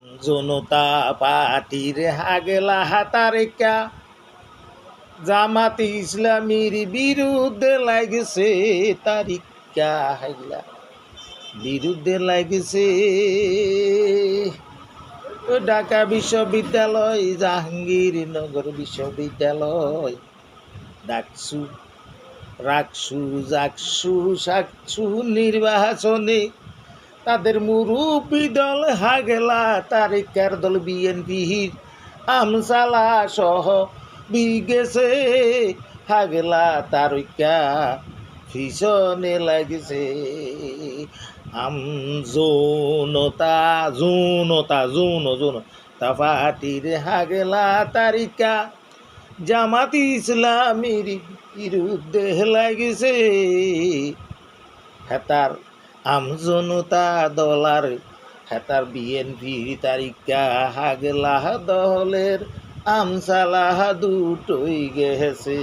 জনতা পার্টির হাগেলা হাতারেকা জামাত ইসলামীর বিরুদ্ধে লাগছে তারিকা হাইলা বিরুদ্ধে লাগছে ঢাকা বিশ্ববিদ্যালয় জাহাঙ্গীরনগর বিশ্ববিদ্যালয় ডাকসু রাকসু জাকসু সাকসু নির্বাচনে তাদের মুরুব্বি দল হাগেলা তারিকার দল বিএনপির আমসালা সহ বিগেছে হাগেলা তারিকা ভীষণে লাগছে জনতা জনতা জনতা পার্টির হাগেলা তারিকা জামাত ইসলামীর বিরুদ্ধে লাগছে হেতার আমজনতা দলার হেতার বিএনপির তারিকা হাগেলা দলের আমসালাহ দুটোই গেছে।